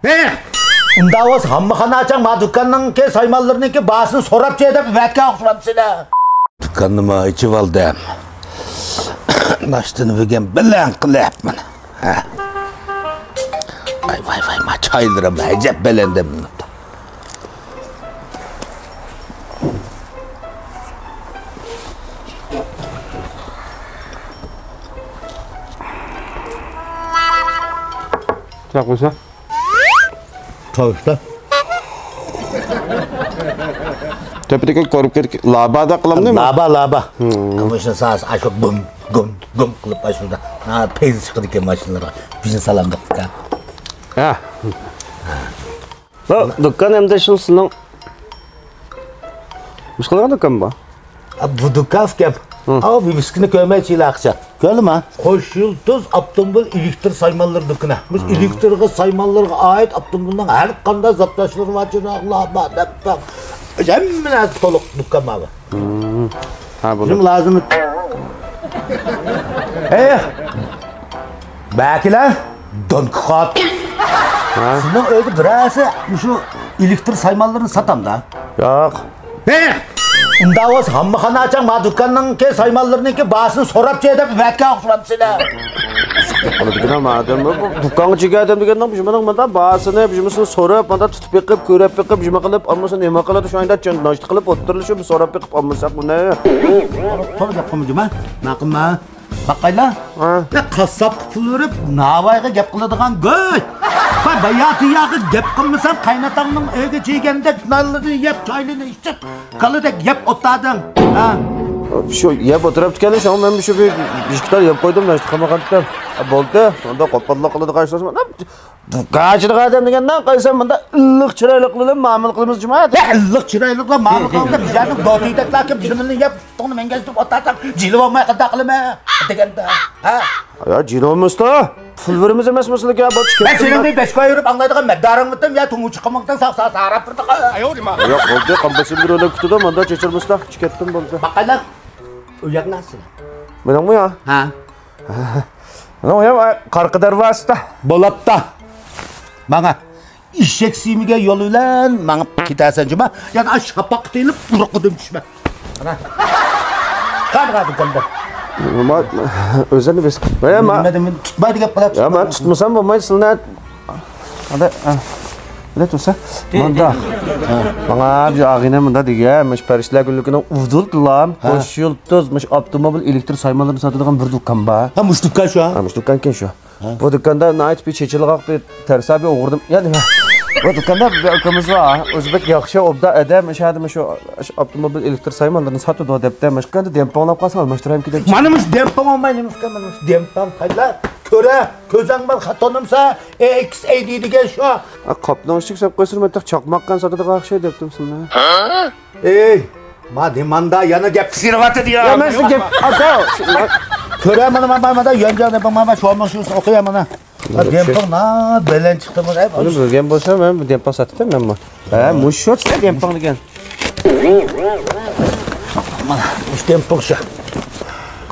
Ne? Unda oz hammaxana açan ma dükkanning saymallarınki basını sorap edip vatga oxşuram seni. Dükkanıma içip aldım. Naştını bilgen bilen kılayapman. Vay ma çaylarım hecep belendim. Çak olsa. Tavuşta. Tepedeki korup gerek labada kılam değil mi? Laba. Kamışın sağız aşık gum kılıp başında. Ha peyzi çıktı ki maşınlara. Bizim salamdık ka. Ha. Bu dükkan hem de şunsun. Müşkülen dükkan bu. Bu dükkan kep. Ama bir miskini köymeye çiğle akça. Gördün mü? Hoş yıldız Abdümbül elektrik saymaları dükkanı. Biz elektrik saymalarına ait Abdümbül'den her kanda zatlaşları var. Allah bak. Hemen toluk dükkan abi. Ha bu. Bizim lazım. Belki lan Don Quixote. Şunun öyle birası şu elektrik saymalarını satam da. Yok. Unda oz hammaxana açan ma dükkanning saymallarınki basını sorap edip vatga oxşuram seni. Onu dikine madem bu dükkanı çıkıyor adam dikene bizim bana basını bizim sorup bana tutup yakıp körep yakıp bizim kılıp almasın ema kılıp şu anda çandaştı kılıp oturuluşu bir sorup yakıp almasak bu ne? To'g'ri gap qilmayman. Naqimma. Baqaylar. Ya qassab qilib navayga gap qiladigan go'y. Ben bayatı yağı gap qilmasam qaynatangning uyga cheganda nallarni yeb, choylarni ichib, qaladek yeb o'tading. Ha. Şu yap oturup tükeni şu an ben bir işkiler yap koydum da işte kamakantta boldu. Onda kopalla kılıdı karşılaşma. Kaçırık adam degenden kaysam bunda ıllık çıraylıklığıyla mamul kılımız cemaat. Illık çıraylıkla mamul kılımda bizlerning dotiydak ki bizimni yeb, to'g'ni menga tutib o'tasan, jilib olmay qada qilma deganda. Ha. Ya cilomuz da. Fulverimiz emas mesela ki bu çıkıyor. Ben seninle beş koy yürüp anlaydıgan meddarın mıtım ya tumuğu çıkmaktan sağ sarap bir tıka. Yok oldu kampasın bir öyle kutuda manda çeçirmiş da çıkarttım boldu. Bakalım. Uyak nasıl? Benim bu ya. Ha. Ne ya karkıdar vasıta. Bolatta. Bana işek simiga yoluyla bana kitasen cuma. Yani aşağı baktığını bırakıdım düşme. Ana. Kalk kanda. Ama özellikle biz. Ya ma. Tutmaydı gap qilib. Ya ben tutmasam bo'lmaydi ne? Hadi. Ne tutsa? Manda. Bana bir ağine manda degemiş Parisler günlükünün uvduldular. Hoş yıldızmış otomobil elektrik saymalarını satadigan bir dükkan var. Ha muş dükkan şu. Ha muş dükkan ken şu. Bu dükkanda ait bir çeçilik bir tersabi uğurdum. Yani bu dükkanda bir ülkemiz var. Özbek yaxşı obda edemiş hadimi şu otomobil elektrik saymalarını satıyordu o deptemiş. Kendi dempanlap kalsa almıştırayım ki de. Manımış dempan olmaymış kanmış. Dempan kaylar. Köre, közən var xatonumsa XAD degan şu. Qopdan chiqsab qo'ysin, chaqmoqdan sotadigan şey deptim sizni. Ey, ma demanda yana gap sirvatı diyor. Ya men sizga aka. Köre mana yonca deb mana shu olmasın o'qiyam mana. Dempan na belen chiqdi bu. Onu bilgan bo'lsam men bu dempan sotdim men bu. Ha, mushot dempan degan. Mana mush dempan shu.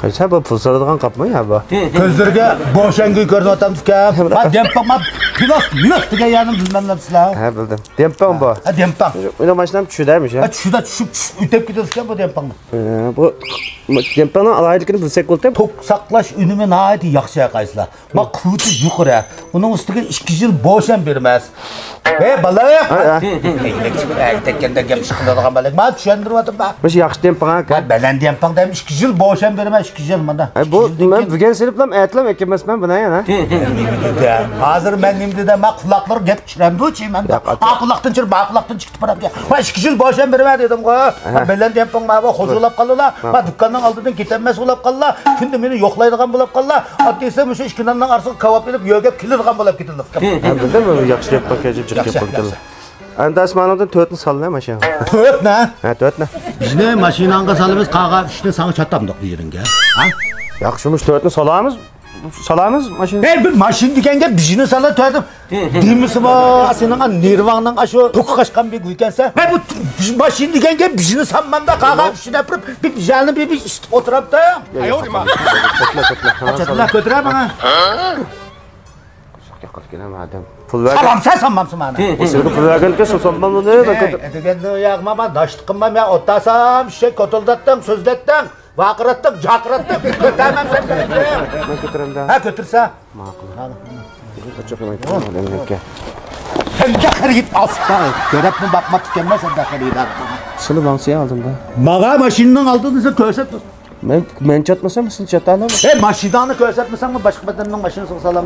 Qaysa bu pul soladigan qopmi ya bu? Ko'zlarga bo'shangi ko'rib o'tamiz ka. Ma dempan ma pilos degan yani bilmem sizlar. Ha bildim. Dempan bu. Ha dempan. Uni mashinam tushudaymish ha. Ha tushida tushib o'tib ketadigan bu dempanni. Bu dempanning alayligini bilsak bo'ldi. Tok saqlash unumi nihoyat yaxshi qaysizlar. Ma quvvati yuqori. Uning ustiga 2 yil bo'shan bermas. Bala. Tekkanda gap chiqadigan balak. Ma tushundiryaptim ba. Bu yaxshi dempan ha. Baland dempan da 2 yil bo'shan bermas, 2 yil mana. Bu men bilgan seliplam aytlam ekemasman buni yana. Hozir men nimdida ma quloqlar gap chiramdi-chi men. Quloqdan chirib, quloqdan chiqib boradi. Va 2 yil bo'shan bermas dedim qo'y. Baland dempan ma huzurlab qoldilar. Ma dükkandan aldıdan ketenmez olab qallar. Күнде meni yo'qlaydigan bo'lib qallar. Atdesa o'sha ishkinandan arsiq kavab elib yo'gab kilirgan bo'lib ketildi. Bildimi? Yaxshi deb pakajib chiqib qoldi. Anda asmanodan 4 ni sallam mashina. 4 ne? Ha 4 ni. Bizni mashinanga salamiz, qaga 3 ni sana chatamdiq bu yeringa. Ha? Yaxshimiz 4 ni salamiz. Salamiz mashina. Hey bir mashin deganga bizni sala to'ydim. Demismi sening nervangning shu to'q qashqan bir ekansa. Hey bu mashin deganga bizni sammanda qaga 3 ni turib, bir bijani bir istib o'tiribdi. Ayorima. Ko'tla. Ko'tira bana. Yo'q, yo'q, kelma adam. Pul ver. Salam sen sanmamsın bana. Seni pul vergenlikle sosanmam bunu ben kötü. Edigende yağma daştık kılmam ya otasam şey kotoldattın sözlettin. Vakırattın, cakırattın. Kötürmem sen beni. Ben kötürüm daha. Ha götürse. Makul. Çok yemek tamam demek ki. Sen dakar git alsın. Görep mi bakma tükenmez sen dakar git al. Sılı bansıya aldım da. Mağa maşininden aldığınızı köset. Ben çatmasam mısın çatalım? Maşidanı köset misin mi başka bedenin maşini sıksalam.